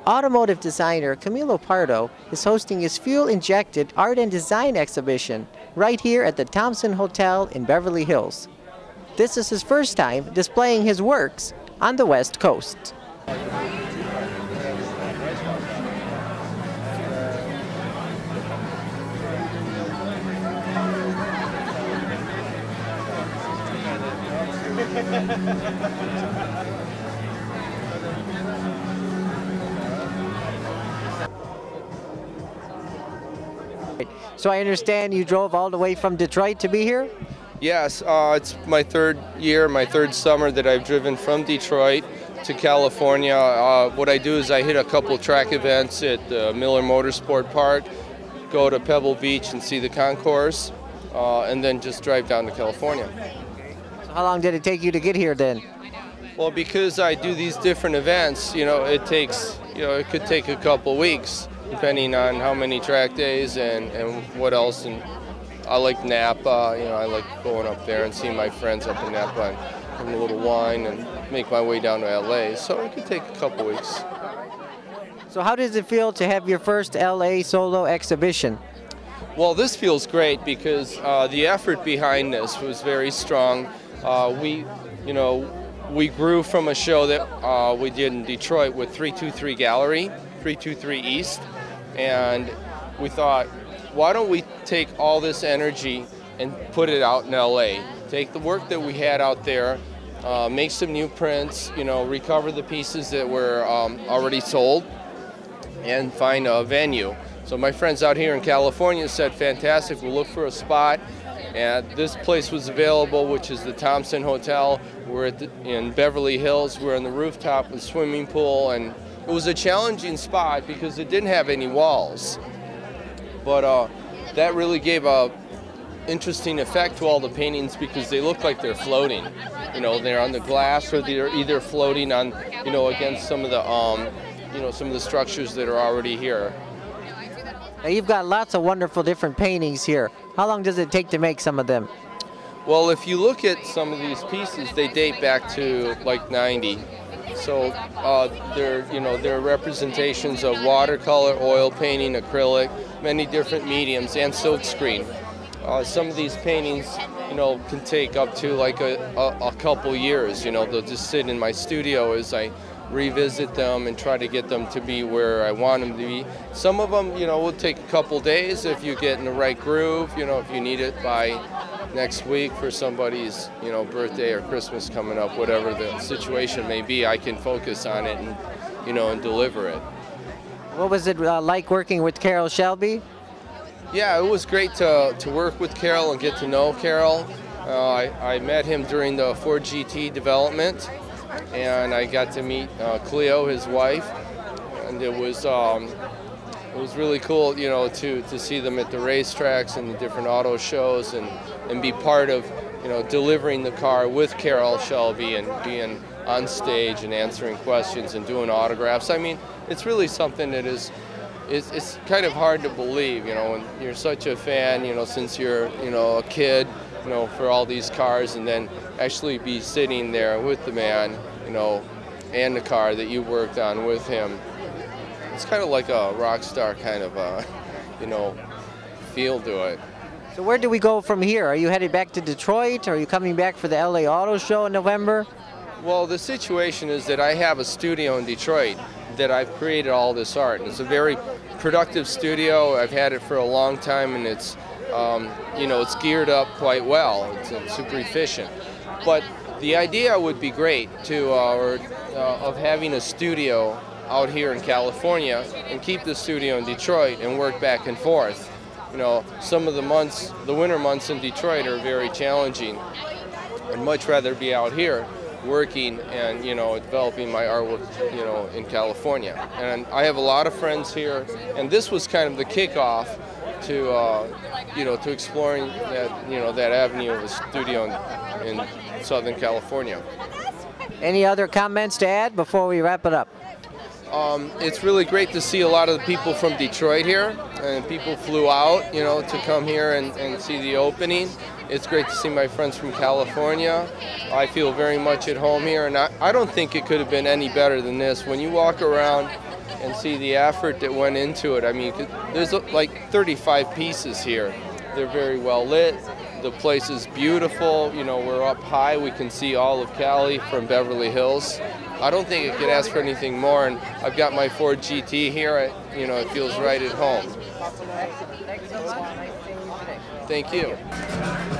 Automotive designer Camilo Pardo is hosting his Fuel Injected Art and Design exhibition right here at the Thompson Hotel in Beverly Hills. This is his first time displaying his works on the West Coast. So I understand you drove all the way from Detroit to be here? Yes, it's my third year, my third summer that I've driven from Detroit to California. What I do is I hit a couple track events at the Miller Motorsport Park, go to Pebble Beach and see the concourse, and then just drive down to California. So how long did it take you to get here then? Well, because I do these different events, it takes, it could take a couple weeks, depending on how many track days and what else. And I like Napa, I like going up there and seeing my friends up in Napa and having a little wine and make my way down to LA. So it could take a couple weeks. So how does it feel to have your first LA solo exhibition? Well, this feels great because the effort behind this was very strong. We grew from a show that we did in Detroit with 323 Gallery, 323 East, and we thought, why don't we take all this energy and put it out in LA? Take the work that we had out there, make some new prints, recover the pieces that were already sold, and find a venue. So my friends out here in California said, fantastic, we'll look for a spot. And this place was available, which is the Thompson Hotel. We're in Beverly Hills. We're on the rooftop with a swimming pool, and it was a challenging spot because it didn't have any walls. But that really gave a interesting effect to all the paintings because they look like they're floating. They're on the glass, or they're either floating on, against some of the structures that are already here. Now you've got lots of wonderful different paintings here. How long does it take to make some of them? Well, if you look at some of these pieces, they date back to like 90. So they're representations of watercolor, oil painting, acrylic, many different mediums, and silkscreen. Some of these paintings, can take up to like a couple years. They'll just sit in my studio as I revisit them and try to get them to be where I want them to be. Some of them, will take a couple days if you get in the right groove, if you need it by next week for somebody's, birthday or Christmas coming up, whatever the situation may be, I can focus on it and, and deliver it. What was it like working with Carroll Shelby? Yeah, it was great to work with Carroll and get to know Carroll. I met him during the Ford GT development, and I got to meet Cleo, his wife, and it was really cool, to see them at the racetracks and the different auto shows and be part of, delivering the car with Carroll Shelby and being on stage and answering questions and doing autographs. I mean, it's really something that it's kind of hard to believe, when you're such a fan, since you're, a kid, for all these cars, and then actually be sitting there with the man, and the car that you worked on with him. It's kind of like a rock star kind of, feel to it. So where do we go from here? Are you headed back to Detroit? Or are you coming back for the LA Auto Show in November? Well, the situation is that I have a studio in Detroit that I've created all this art. And it's a very productive studio. I've had it for a long time, and it's, it's geared up quite well. It's super efficient. But the idea would be great of having a studio out here in California and keep the studio in Detroit and work back and forth. Some of the winter months in Detroit are very challenging. I'd much rather be out here working and, developing my artwork, in California. And I have a lot of friends here, and this was kind of the kickoff to exploring that, that avenue of a studio in Southern California. Any other comments to add before we wrap it up? It's really great to see a lot of the people from Detroit here, and people flew out, to come here and see the opening. It's great to see my friends from California. I feel very much at home here, and I don't think it could have been any better than this. When you walk around, and see the effort that went into it. I mean, there's like 35 pieces here. They're very well lit. The place is beautiful. You know, we're up high. We can see all of Cali from Beverly Hills. I don't think it could ask for anything more. And I've got my Ford GT here. You know, it feels right at home. Thank you.